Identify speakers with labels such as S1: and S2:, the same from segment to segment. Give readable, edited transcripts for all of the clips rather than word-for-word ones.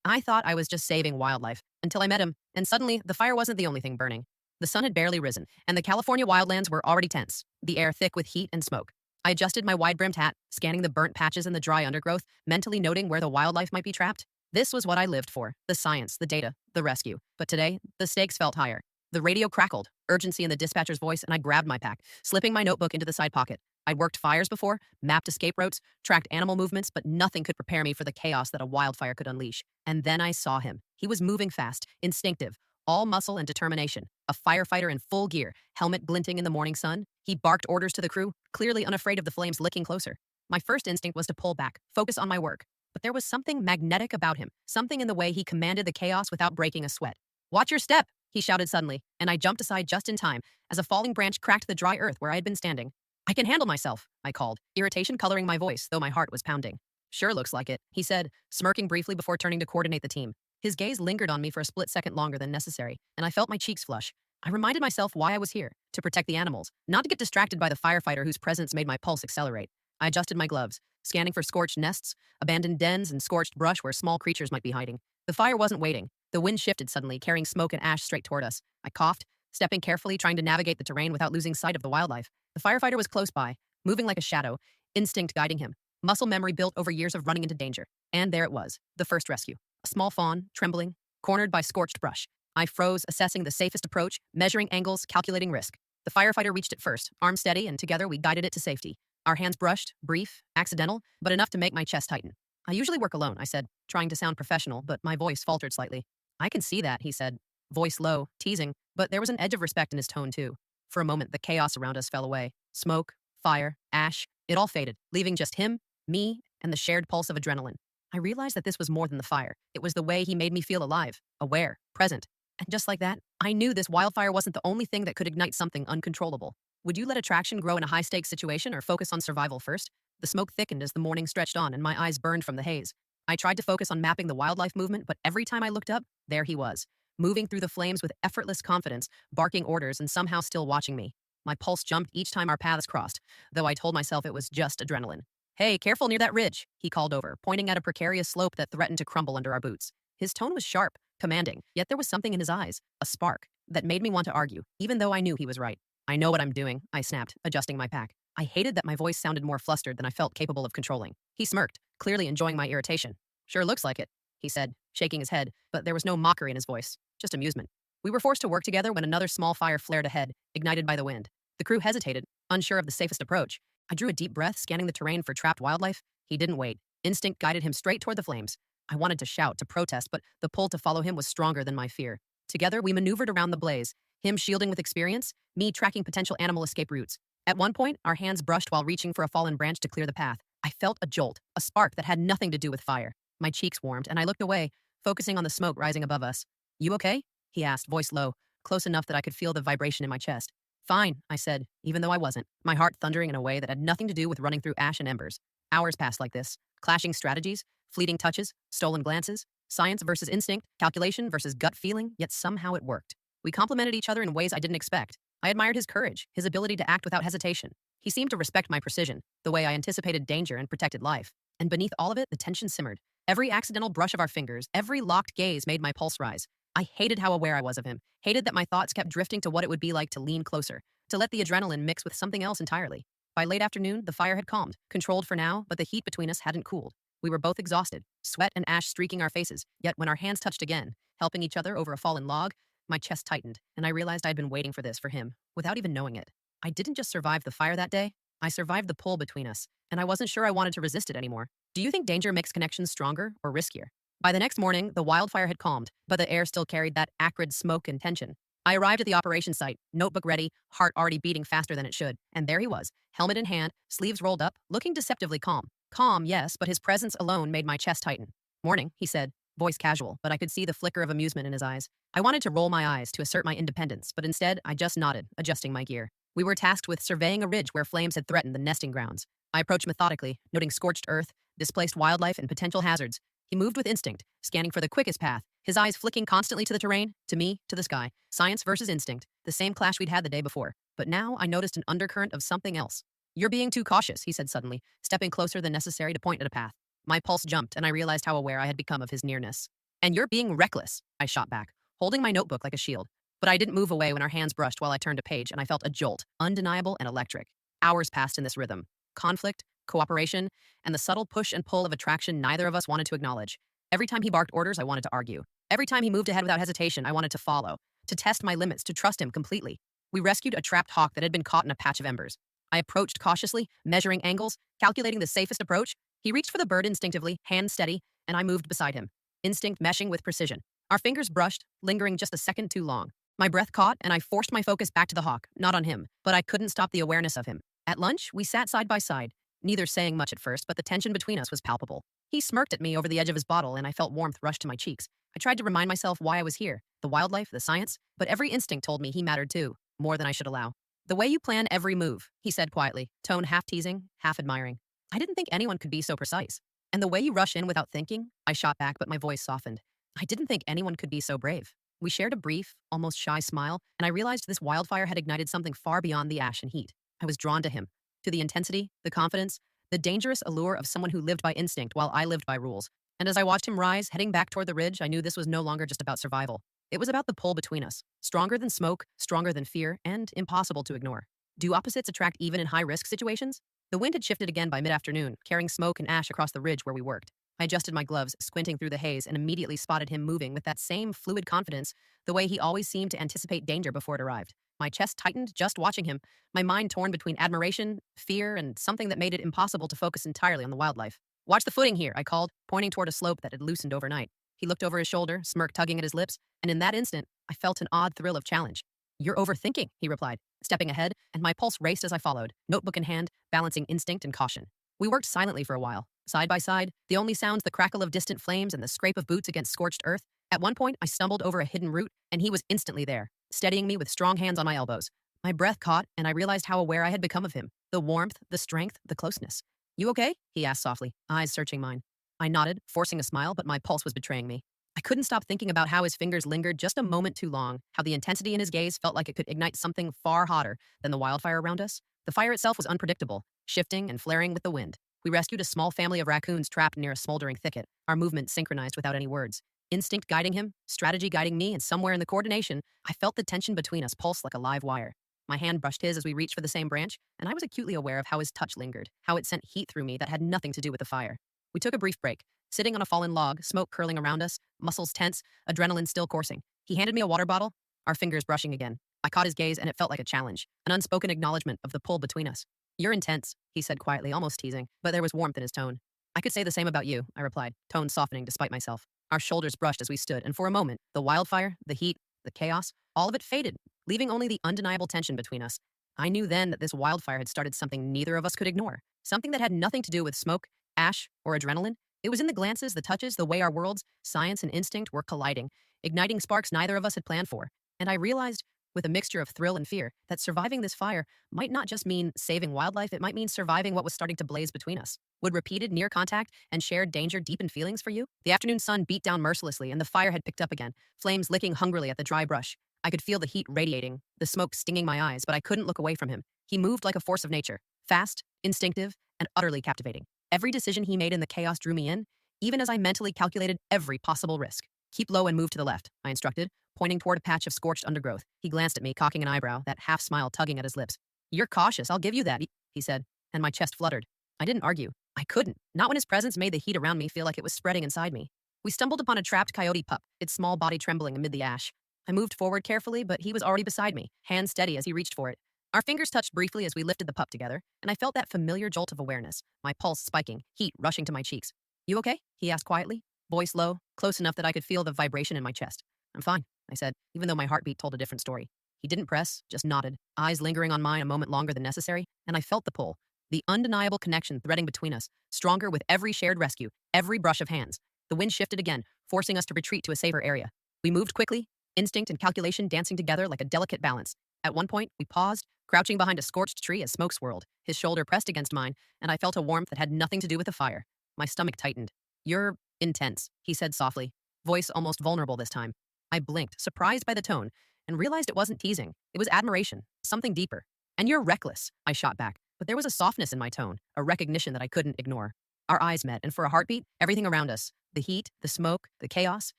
S1: I thought I was just saving wildlife until I met him, and suddenly the fire wasn't the only thing burning. The sun had barely risen, and the California wildlands were already tense, the air thick with heat and smoke. I adjusted my wide brimmed hat, scanning the burnt patches and the dry undergrowth, mentally noting where the wildlife might be trapped. This was what I lived for: the science, the data, the rescue. But today, the stakes felt higher. The radio crackled, urgency in the dispatcher's voice, and I grabbed my pack, slipping my notebook into the side pocket. I'd worked fires before, mapped escape routes, tracked animal movements, but nothing could prepare me for the chaos that a wildfire could unleash. And then I saw him. He was moving fast, instinctive, all muscle and determination. A firefighter in full gear, helmet glinting in the morning sun. He barked orders to the crew, clearly unafraid of the flames licking closer. My first instinct was to pull back, focus on my work. But there was something magnetic about him, something in the way he commanded the chaos without breaking a sweat. "Watch your step," he shouted suddenly, and I jumped aside just in time as a falling branch cracked the dry earth where I had been standing. "I can handle myself," I called, irritation coloring my voice, though my heart was pounding. "Sure looks like it," he said, smirking briefly before turning to coordinate the team. His gaze lingered on me for a split second longer than necessary, and I felt my cheeks flush. I reminded myself why I was here: to protect the animals, not to get distracted by the firefighter whose presence made my pulse accelerate. I adjusted my gloves, scanning for scorched nests, abandoned dens, and scorched brush where small creatures might be hiding. The fire wasn't waiting. The wind shifted suddenly, carrying smoke and ash straight toward us. I coughed, stepping carefully, trying to navigate the terrain without losing sight of the wildlife. The firefighter was close by, moving like a shadow, instinct guiding him, muscle memory built over years of running into danger. And there it was, the first rescue. A small fawn, trembling, cornered by scorched brush. I froze, assessing the safest approach, measuring angles, calculating risk. The firefighter reached it first, arm steady, and together we guided it to safety. Our hands brushed, brief, accidental, but enough to make my chest tighten. "I usually work alone," I said, trying to sound professional, but my voice faltered slightly. "I can see that," he said, voice low, teasing, but there was an edge of respect in his tone too. For a moment, the chaos around us fell away. Smoke, fire, ash, it all faded, leaving just him, me, and the shared pulse of adrenaline. I realized that this was more than the fire. It was the way he made me feel alive, aware, present. And just like that, I knew this wildfire wasn't the only thing that could ignite something uncontrollable. Would you let attraction grow in a high-stakes situation or focus on survival first? The smoke thickened as the morning stretched on and my eyes burned from the haze. I tried to focus on mapping the wildlife movement, but every time I looked up, there he was, moving through the flames with effortless confidence, barking orders and somehow still watching me. My pulse jumped each time our paths crossed, though I told myself it was just adrenaline. "Hey, careful near that ridge," he called over, pointing at a precarious slope that threatened to crumble under our boots. His tone was sharp, commanding, yet there was something in his eyes, a spark, that made me want to argue, even though I knew he was right. "I know what I'm doing," I snapped, adjusting my pack. I hated that my voice sounded more flustered than I felt capable of controlling. He smirked, clearly enjoying my irritation. "Sure looks like it," he said, shaking his head, but there was no mockery in his voice, just amusement. We were forced to work together when another small fire flared ahead, ignited by the wind. The crew hesitated, unsure of the safest approach. I drew a deep breath, scanning the terrain for trapped wildlife. He didn't wait. Instinct guided him straight toward the flames. I wanted to shout, to protest, but the pull to follow him was stronger than my fear. Together, we maneuvered around the blaze, him shielding with experience, me tracking potential animal escape routes. At one point, our hands brushed while reaching for a fallen branch to clear the path. I felt a jolt, a spark that had nothing to do with fire. My cheeks warmed, and I looked away, focusing on the smoke rising above us. "You okay?" he asked, voice low, close enough that I could feel the vibration in my chest. "Fine," I said, even though I wasn't, my heart thundering in a way that had nothing to do with running through ash and embers. Hours passed like this, clashing strategies, fleeting touches, stolen glances, science versus instinct, calculation versus gut feeling, yet somehow it worked. We complemented each other in ways I didn't expect. I admired his courage, his ability to act without hesitation. He seemed to respect my precision, the way I anticipated danger and protected life. And beneath all of it, the tension simmered. Every accidental brush of our fingers, every locked gaze made my pulse rise. I hated how aware I was of him, hated that my thoughts kept drifting to what it would be like to lean closer, to let the adrenaline mix with something else entirely. By late afternoon, the fire had calmed, controlled for now, but the heat between us hadn't cooled. We were both exhausted, sweat and ash streaking our faces, yet when our hands touched again, helping each other over a fallen log, my chest tightened, and I realized I'd been waiting for this for him, without even knowing it. I didn't just survive the fire that day, I survived the pull between us, and I wasn't sure I wanted to resist it anymore. Do you think danger makes connections stronger or riskier? By the next morning, the wildfire had calmed, but the air still carried that acrid smoke and tension. I arrived at the operation site, notebook ready, heart already beating faster than it should, and there he was, helmet in hand, sleeves rolled up, looking deceptively calm. Calm, yes, but his presence alone made my chest tighten. "Morning," he said, voice casual, but I could see the flicker of amusement in his eyes. I wanted to roll my eyes to assert my independence, but instead, I just nodded, adjusting my gear. We were tasked with surveying a ridge where flames had threatened the nesting grounds. I approached methodically, noting scorched earth, displaced wildlife, and potential hazards. He moved with instinct, scanning for the quickest path, his eyes flicking constantly to the terrain, to me, to the sky. Science versus instinct, the same clash we'd had the day before. But now I noticed an undercurrent of something else. "You're being too cautious," he said suddenly, stepping closer than necessary to point at a path. My pulse jumped, and I realized how aware I had become of his nearness. And you're being reckless, I shot back, holding my notebook like a shield. But I didn't move away when our hands brushed while I turned a page, and I felt a jolt, undeniable and electric. Hours passed in this rhythm. Conflict, cooperation, and the subtle push and pull of attraction neither of us wanted to acknowledge. Every time he barked orders, I wanted to argue. Every time he moved ahead without hesitation, I wanted to follow, to test my limits, to trust him completely. We rescued a trapped hawk that had been caught in a patch of embers. I approached cautiously, measuring angles, calculating the safest approach. He reached for the bird instinctively, hand steady, and I moved beside him, instinct meshing with precision. Our fingers brushed, lingering just a second too long. My breath caught, and I forced my focus back to the hawk, not on him, but I couldn't stop the awareness of him. At lunch, we sat side by side, neither saying much at first, but the tension between us was palpable. He smirked at me over the edge of his bottle, and I felt warmth rush to my cheeks. I tried to remind myself why I was here, the wildlife, the science, but every instinct told me he mattered too, more than I should allow. The way you plan every move, he said quietly, tone half teasing, half admiring. I didn't think anyone could be so precise. And the way you rush in without thinking, I shot back, but my voice softened. I didn't think anyone could be so brave. We shared a brief, almost shy smile, and I realized this wildfire had ignited something far beyond the ash and heat. I was drawn to him, to the intensity, the confidence, the dangerous allure of someone who lived by instinct while I lived by rules. And as I watched him rise, heading back toward the ridge, I knew this was no longer just about survival. It was about the pull between us, stronger than smoke, stronger than fear, and impossible to ignore. Do opposites attract even in high-risk situations? The wind had shifted again by mid-afternoon, carrying smoke and ash across the ridge where we worked. I adjusted my gloves, squinting through the haze, and immediately spotted him moving with that same fluid confidence, the way he always seemed to anticipate danger before it arrived. My chest tightened just watching him, my mind torn between admiration, fear, and something that made it impossible to focus entirely on the wildlife. Watch the footing here, I called, pointing toward a slope that had loosened overnight. He looked over his shoulder, smirk tugging at his lips, and in that instant, I felt an odd thrill of challenge. You're overthinking, he replied, stepping ahead, and my pulse raced as I followed, notebook in hand, balancing instinct and caution. We worked silently for a while, side by side, the only sounds the crackle of distant flames and the scrape of boots against scorched earth. At one point, I stumbled over a hidden root, and he was instantly there, steadying me with strong hands on my elbows. My breath caught, and I realized how aware I had become of him, the warmth, the strength, the closeness. You okay? He asked softly, eyes searching mine. I nodded, forcing a smile, but my pulse was betraying me. I couldn't stop thinking about how his fingers lingered just a moment too long, how the intensity in his gaze felt like it could ignite something far hotter than the wildfire around us. The fire itself was unpredictable, shifting and flaring with the wind. We rescued a small family of raccoons trapped near a smoldering thicket, our movements synchronized without any words. Instinct guiding him, strategy guiding me, and somewhere in the coordination, I felt the tension between us pulse like a live wire. My hand brushed his as we reached for the same branch, and I was acutely aware of how his touch lingered, how it sent heat through me that had nothing to do with the fire. We took a brief break, sitting on a fallen log, smoke curling around us, muscles tense, adrenaline still coursing. He handed me a water bottle, our fingers brushing again. I caught his gaze, and it felt like a challenge, an unspoken acknowledgement of the pull between us. You're intense, he said quietly, almost teasing, but there was warmth in his tone. I could say the same about you, I replied, tone softening despite myself. Our shoulders brushed as we stood, and for a moment, the wildfire, the heat, the chaos, all of it faded, leaving only the undeniable tension between us. I knew then that this wildfire had started something neither of us could ignore, something that had nothing to do with smoke, ash, or adrenaline. It was in the glances, the touches, the way our worlds, science and instinct, were colliding, igniting sparks neither of us had planned for. And I realized, with a mixture of thrill and fear, that surviving this fire might not just mean saving wildlife, it might mean surviving what was starting to blaze between us. Would repeated near contact and shared danger deepen feelings for you? The afternoon sun beat down mercilessly, and the fire had picked up again, flames licking hungrily at the dry brush. I could feel the heat radiating, the smoke stinging my eyes, but I couldn't look away from him. He moved like a force of nature, fast, instinctive, and utterly captivating. Every decision he made in the chaos drew me in, even as I mentally calculated every possible risk. Keep low and move to the left, I instructed, pointing toward a patch of scorched undergrowth. He glanced at me, cocking an eyebrow, that half smile tugging at his lips. You're cautious, I'll give you that, he said, and my chest fluttered. I didn't argue. I couldn't, not when his presence made the heat around me feel like it was spreading inside me. We stumbled upon a trapped coyote pup, its small body trembling amid the ash. I moved forward carefully, but he was already beside me, hand steady as he reached for it. Our fingers touched briefly as we lifted the pup together, and I felt that familiar jolt of awareness, my pulse spiking, heat rushing to my cheeks. You okay? He asked quietly, voice low, close enough that I could feel the vibration in my chest. I'm fine, I said, even though my heartbeat told a different story. He didn't press, just nodded, eyes lingering on mine a moment longer than necessary, and I felt the pull, the undeniable connection threading between us, stronger with every shared rescue, every brush of hands. The wind shifted again, forcing us to retreat to a safer area. We moved quickly, instinct and calculation dancing together like a delicate balance. At one point, we paused, crouching behind a scorched tree as smoke swirled. His shoulder pressed against mine, and I felt a warmth that had nothing to do with the fire. My stomach tightened. You're intense, he said softly, voice almost vulnerable this time. I blinked, surprised by the tone, and realized it wasn't teasing. It was admiration, something deeper. And you're reckless, I shot back, but there was a softness in my tone, a recognition that I couldn't ignore. Our eyes met, and for a heartbeat, everything around us, the heat, the smoke, the chaos,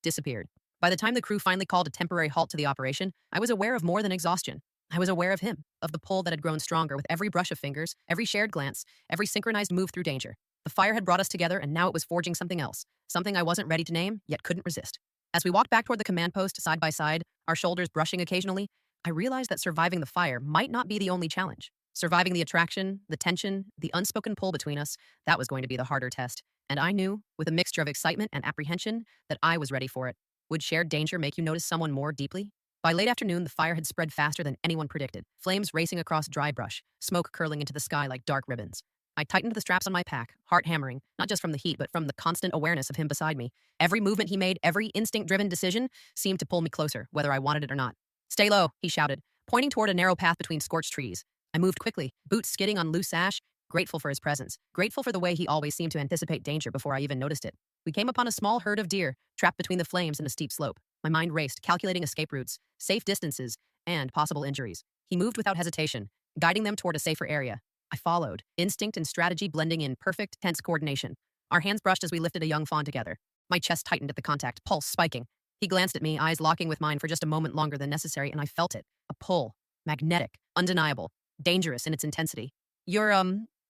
S1: disappeared. By the time the crew finally called a temporary halt to the operation, I was aware of more than exhaustion. I was aware of him, of the pull that had grown stronger with every brush of fingers, every shared glance, every synchronized move through danger. The fire had brought us together, and now it was forging something else, something I wasn't ready to name, yet couldn't resist. As we walked back toward the command post side by side, our shoulders brushing occasionally, I realized that surviving the fire might not be the only challenge. Surviving the attraction, the tension, the unspoken pull between us, that was going to be the harder test. And I knew, with a mixture of excitement and apprehension, that I was ready for it. Would shared danger make you notice someone more deeply? By late afternoon, the fire had spread faster than anyone predicted, flames racing across dry brush, smoke curling into the sky like dark ribbons. I tightened the straps on my pack, heart hammering, not just from the heat, but from the constant awareness of him beside me. Every movement he made, every instinct-driven decision, seemed to pull me closer, whether I wanted it or not. "Stay low," he shouted, pointing toward a narrow path between scorched trees. I moved quickly, boots skidding on loose ash, grateful for his presence, grateful for the way he always seemed to anticipate danger before I even noticed it. We came upon a small herd of deer, trapped between the flames and a steep slope. My mind raced, calculating escape routes, safe distances, and possible injuries. He moved without hesitation, guiding them toward a safer area. I followed, instinct and strategy blending in perfect, tense coordination. Our hands brushed as we lifted a young fawn together. My chest tightened at the contact, pulse spiking. He glanced at me, eyes locking with mine for just a moment longer than necessary, and I felt it. A pull. Magnetic. Undeniable. Dangerous in its intensity. "You're,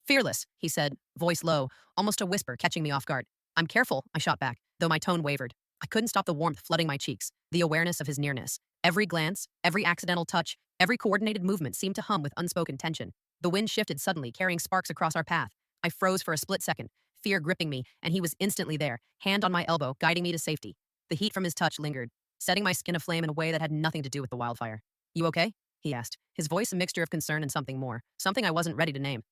S1: fearless," he said, voice low, almost a whisper, catching me off guard. "I'm careful," I shot back, though my tone wavered. I couldn't stop the warmth flooding my cheeks, the awareness of his nearness. Every glance, every accidental touch, every coordinated movement seemed to hum with unspoken tension. The wind shifted suddenly, carrying sparks across our path. I froze for a split second, fear gripping me, and he was instantly there, hand on my elbow, guiding me to safety. The heat from his touch lingered, setting my skin aflame in a way that had nothing to do with the wildfire. "You okay?" he asked, his voice a mixture of concern and something more, something I wasn't ready to name.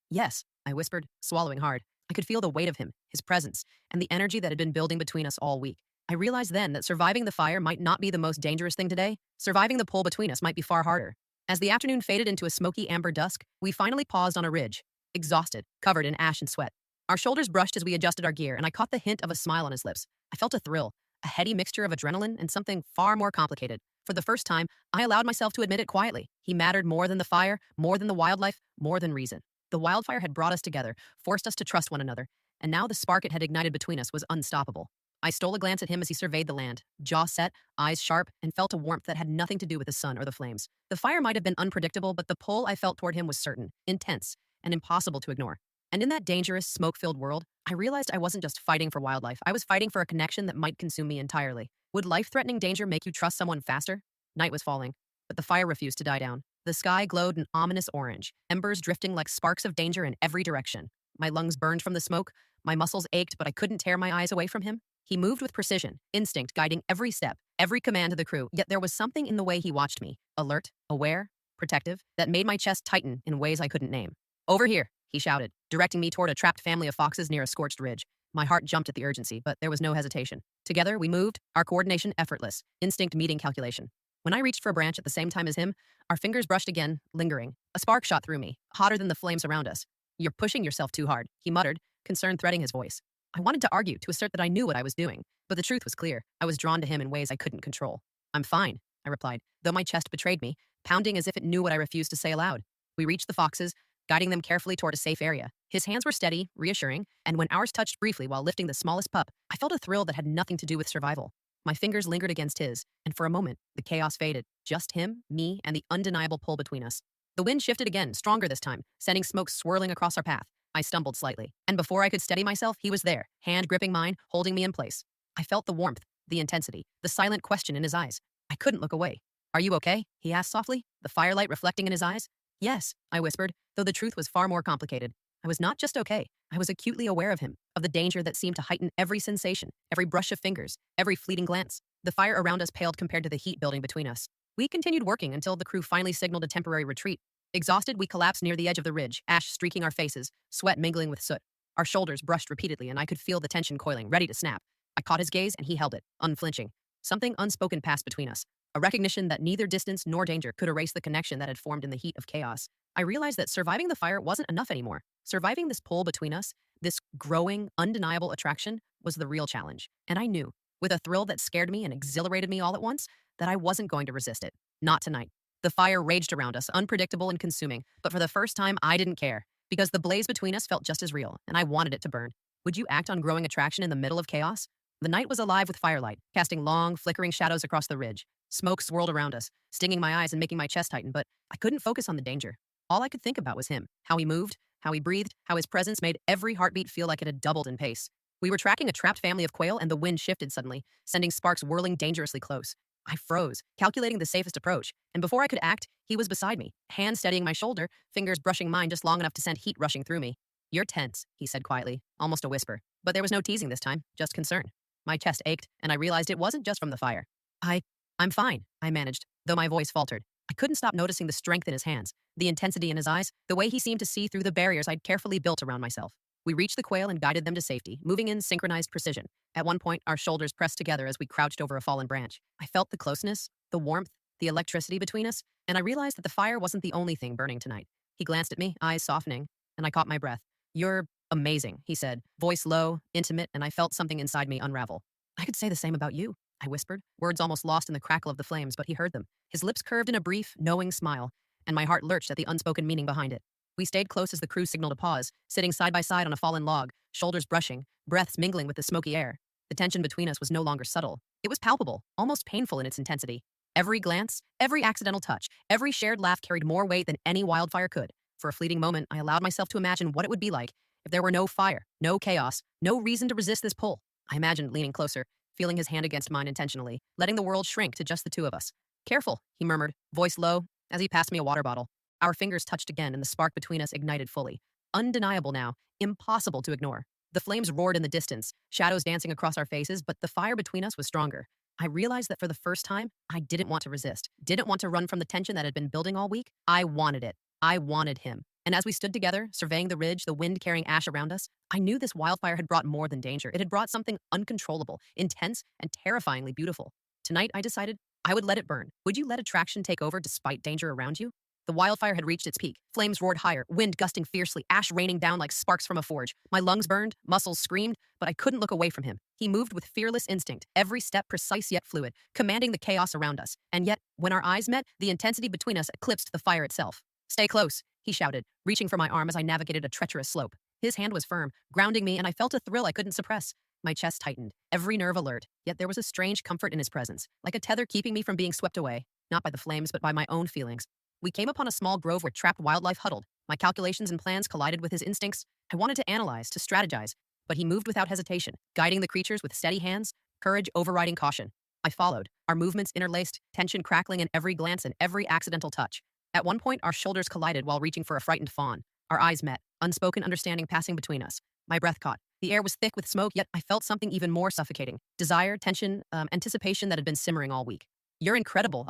S1: Yes," I whispered, swallowing hard. I could feel the weight of him, his presence, and the energy that had been building between us all week. I realized then that surviving the fire might not be the most dangerous thing today. Surviving the pull between us might be far harder. As the afternoon faded into a smoky amber dusk, we finally paused on a ridge, exhausted, covered in ash and sweat. Our shoulders brushed as we adjusted our gear, and I caught the hint of a smile on his lips. I felt a thrill, a heady mixture of adrenaline and something far more complicated. For the first time, I allowed myself to admit it quietly. He mattered more than the fire, more than the wildlife, more than reason. The wildfire had brought us together, forced us to trust one another, and now the spark it had ignited between us was unstoppable. I stole a glance at him as he surveyed the land, jaw set, eyes sharp, and felt a warmth that had nothing to do with the sun or the flames. The fire might have been unpredictable, but the pull I felt toward him was certain, intense, and impossible to ignore. And in that dangerous, smoke-filled world, I realized I wasn't just fighting for wildlife. I was fighting for a connection that might consume me entirely. Would life-threatening danger make you trust someone faster? Night was falling, but the fire refused to die down. The sky glowed an ominous orange, embers drifting like sparks of danger in every direction. My lungs burned from the smoke, my muscles ached, but I couldn't tear my eyes away from him. He moved with precision, instinct guiding every step, every command of the crew, yet there was something in the way he watched me, alert, aware, protective, that made my chest tighten in ways I couldn't name. "Over here," he shouted, directing me toward a trapped family of foxes near a scorched ridge. My heart jumped at the urgency, but there was no hesitation. Together, we moved, our coordination effortless, instinct meeting calculation. When I reached for a branch at the same time as him, our fingers brushed again, lingering. A spark shot through me, hotter than the flames around us. "You're pushing yourself too hard," he muttered, concern threading his voice. I wanted to argue, to assert that I knew what I was doing, but the truth was clear. I was drawn to him in ways I couldn't control. "I'm fine," I replied, though my chest betrayed me, pounding as if it knew what I refused to say aloud. We reached the foxes, guiding them carefully toward a safe area. His hands were steady, reassuring, and when ours touched briefly while lifting the smallest pup, I felt a thrill that had nothing to do with survival. My fingers lingered against his, and for a moment, the chaos faded. Just him, me, and the undeniable pull between us. The wind shifted again, stronger this time, sending smoke swirling across our path. I stumbled slightly, and before I could steady myself, he was there, hand gripping mine, holding me in place. I felt the warmth, the intensity, the silent question in his eyes. I couldn't look away. "Are you okay?" he asked softly, the firelight reflecting in his eyes. "Yes," I whispered, though the truth was far more complicated. I was not just okay. I was acutely aware of him, of the danger that seemed to heighten every sensation, every brush of fingers, every fleeting glance. The fire around us paled compared to the heat building between us. We continued working until the crew finally signaled a temporary retreat. Exhausted, we collapsed near the edge of the ridge, ash streaking our faces, sweat mingling with soot. Our shoulders brushed repeatedly, and I could feel the tension coiling, ready to snap. I caught his gaze, and he held it, unflinching. Something unspoken passed between us, a recognition that neither distance nor danger could erase the connection that had formed in the heat of chaos. I realized that surviving the fire wasn't enough anymore. Surviving this pull between us, this growing, undeniable attraction, was the real challenge. And I knew, with a thrill that scared me and exhilarated me all at once, that I wasn't going to resist it. Not tonight. The fire raged around us, unpredictable and consuming, but for the first time, I didn't care. Because the blaze between us felt just as real, and I wanted it to burn. Would you act on growing attraction in the middle of chaos? The night was alive with firelight, casting long, flickering shadows across the ridge. Smoke swirled around us, stinging my eyes and making my chest tighten, but I couldn't focus on the danger. All I could think about was him, how he moved, how he breathed, how his presence made every heartbeat feel like it had doubled in pace. We were tracking a trapped family of quail, and the wind shifted suddenly, sending sparks whirling dangerously close. I froze, calculating the safest approach, and before I could act, he was beside me, hand steadying my shoulder, fingers brushing mine just long enough to send heat rushing through me. "You're tense," he said quietly, almost a whisper. But there was no teasing this time, just concern. My chest ached, and I realized it wasn't just from the fire. I'm fine, I managed, though my voice faltered. I couldn't stop noticing the strength in his hands, the intensity in his eyes, the way he seemed to see through the barriers I'd carefully built around myself. We reached the quail and guided them to safety, moving in synchronized precision. At one point, our shoulders pressed together as we crouched over a fallen branch. I felt the closeness, the warmth, the electricity between us, and I realized that the fire wasn't the only thing burning tonight. He glanced at me, eyes softening, and I caught my breath. "You're amazing," he said, voice low, intimate, and I felt something inside me unravel. "I could say the same about you," I whispered, words almost lost in the crackle of the flames, but he heard them. His lips curved in a brief, knowing smile, and my heart lurched at the unspoken meaning behind it. We stayed close as the crew signaled a pause, sitting side by side on a fallen log, shoulders brushing, breaths mingling with the smoky air. The tension between us was no longer subtle. It was palpable, almost painful in its intensity. Every glance, every accidental touch, every shared laugh carried more weight than any wildfire could. For a fleeting moment, I allowed myself to imagine what it would be like if there were no fire, no chaos, no reason to resist this pull. I imagined leaning closer, feeling his hand against mine intentionally, letting the world shrink to just the two of us. "Careful," he murmured, voice low, as he passed me a water bottle. Our fingers touched again, and the spark between us ignited fully. Undeniable now, impossible to ignore. The flames roared in the distance, shadows dancing across our faces, but the fire between us was stronger. I realized that for the first time, I didn't want to resist, didn't want to run from the tension that had been building all week. I wanted it. I wanted him. And as we stood together, surveying the ridge, the wind carrying ash around us, I knew this wildfire had brought more than danger. It had brought something uncontrollable, intense, and terrifyingly beautiful. Tonight, I decided I would let it burn. Would you let attraction take over despite danger around you? The wildfire had reached its peak. Flames roared higher, wind gusting fiercely, ash raining down like sparks from a forge. My lungs burned, muscles screamed, but I couldn't look away from him. He moved with fearless instinct, every step precise yet fluid, commanding the chaos around us. And yet, when our eyes met, the intensity between us eclipsed the fire itself. "Stay close," he shouted, reaching for my arm as I navigated a treacherous slope. His hand was firm, grounding me, and I felt a thrill I couldn't suppress. My chest tightened, every nerve alert, yet there was a strange comfort in his presence, like a tether keeping me from being swept away, not by the flames, but by my own feelings. We came upon a small grove where trapped wildlife huddled. My calculations and plans collided with his instincts. I wanted to analyze, to strategize, but he moved without hesitation, guiding the creatures with steady hands, courage overriding caution. I followed, our movements interlaced, tension crackling in every glance and every accidental touch. At one point, our shoulders collided while reaching for a frightened fawn. Our eyes met, unspoken understanding passing between us. My breath caught. The air was thick with smoke, yet I felt something even more suffocating. Desire, tension, anticipation that had been simmering all week. "You're incredible,"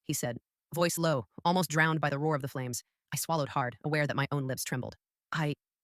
S1: he said, voice low, almost drowned by the roar of the flames. I swallowed hard, aware that my own lips trembled.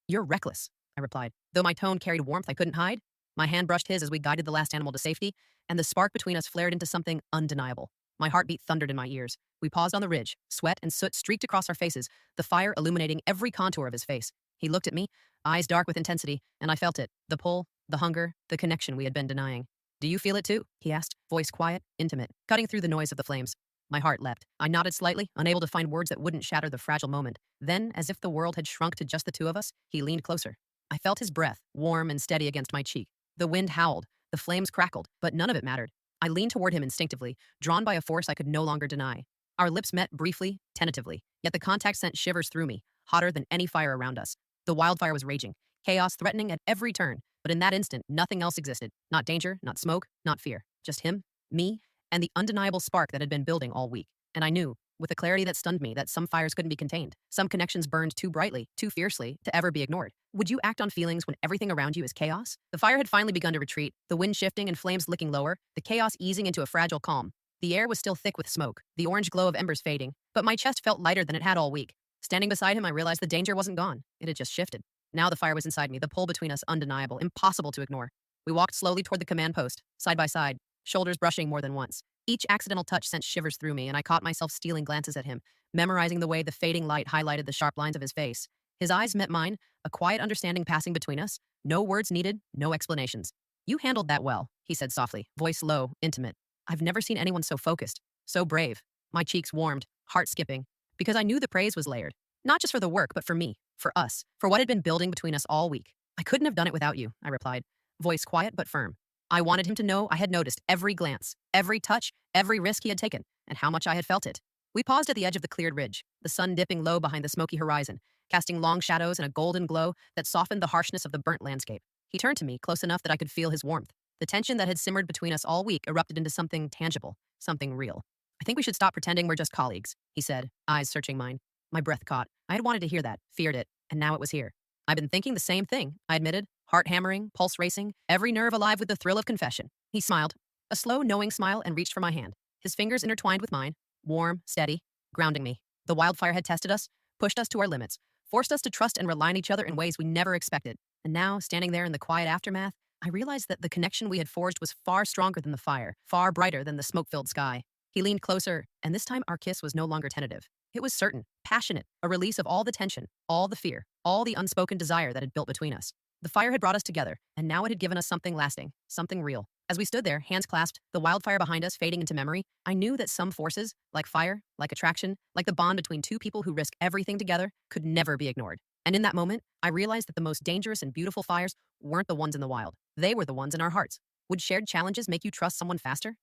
S1: You're reckless," I replied, though my tone carried warmth I couldn't hide. My hand brushed his as we guided the last animal to safety, and the spark between us flared into something undeniable. My heartbeat thundered in my ears. We paused on the ridge, sweat and soot streaked across our faces, the fire illuminating every contour of his face. He looked at me, eyes dark with intensity, and I felt it, the pull, the hunger, the connection we had been denying. "Do you feel it too?" he asked, voice quiet, intimate, cutting through the noise of the flames. My heart leapt. I nodded slightly, unable to find words that wouldn't shatter the fragile moment. Then, as if the world had shrunk to just the two of us, he leaned closer. I felt his breath, warm and steady against my cheek. The wind howled, the flames crackled, but none of it mattered. I leaned toward him instinctively, drawn by a force I could no longer deny. Our lips met briefly, tentatively, yet the contact sent shivers through me, hotter than any fire around us. The wildfire was raging, chaos threatening at every turn, but in that instant, nothing else existed. Not danger, not smoke, not fear. Just him, me, and the undeniable spark that had been building all week. And I knew, with a clarity that stunned me, that some fires couldn't be contained. Some connections burned too brightly, too fiercely, to ever be ignored. Would you act on feelings when everything around you is chaos? The fire had finally begun to retreat, the wind shifting and flames licking lower, the chaos easing into a fragile calm. The air was still thick with smoke, the orange glow of embers fading, but my chest felt lighter than it had all week. Standing beside him, I realized the danger wasn't gone. It had just shifted. Now the fire was inside me, the pull between us undeniable, impossible to ignore. We walked slowly toward the command post, side by side, shoulders brushing more than once. Each accidental touch sent shivers through me, and I caught myself stealing glances at him, memorizing the way the fading light highlighted the sharp lines of his face. His eyes met mine, a quiet understanding passing between us. No words needed, no explanations. "You handled that well," he said softly, voice low, intimate. "I've never seen anyone so focused, so brave." My cheeks warmed, heart skipping, because I knew the praise was layered. Not just for the work, but for me. For us, for what had been building between us all week. I couldn't have done it without you, I replied, voice quiet but firm. I wanted him to know I had noticed every glance, every touch, every risk he had taken, and how much I had felt it. We paused at the edge of the cleared ridge, the sun dipping low behind the smoky horizon, casting long shadows and a golden glow that softened the harshness of the burnt landscape. He turned to me, close enough that I could feel his warmth. The tension that had simmered between us all week erupted into something tangible, something real. I think we should stop pretending we're just colleagues, he said, eyes searching mine. My breath caught. I had wanted to hear that, feared it, and now it was here. I've been thinking the same thing, I admitted, heart hammering, pulse racing, every nerve alive with the thrill of confession. He smiled, a slow, knowing smile, and reached for my hand. His fingers intertwined with mine, warm, steady, grounding me. The wildfire had tested us, pushed us to our limits, forced us to trust and rely on each other in ways we never expected. And now, standing there in the quiet aftermath, I realized that the connection we had forged was far stronger than the fire, far brighter than the smoke-filled sky. He leaned closer, and this time our kiss was no longer tentative. It was certain, passionate, a release of all the tension, all the fear, all the unspoken desire that had built between us. The fire had brought us together, and now it had given us something lasting, something real. As we stood there, hands clasped, the wildfire behind us fading into memory, I knew that some forces, like fire, like attraction, like the bond between two people who risk everything together, could never be ignored. And in that moment, I realized that the most dangerous and beautiful fires weren't the ones in the wild. They were the ones in our hearts. Would shared challenges make you trust someone faster?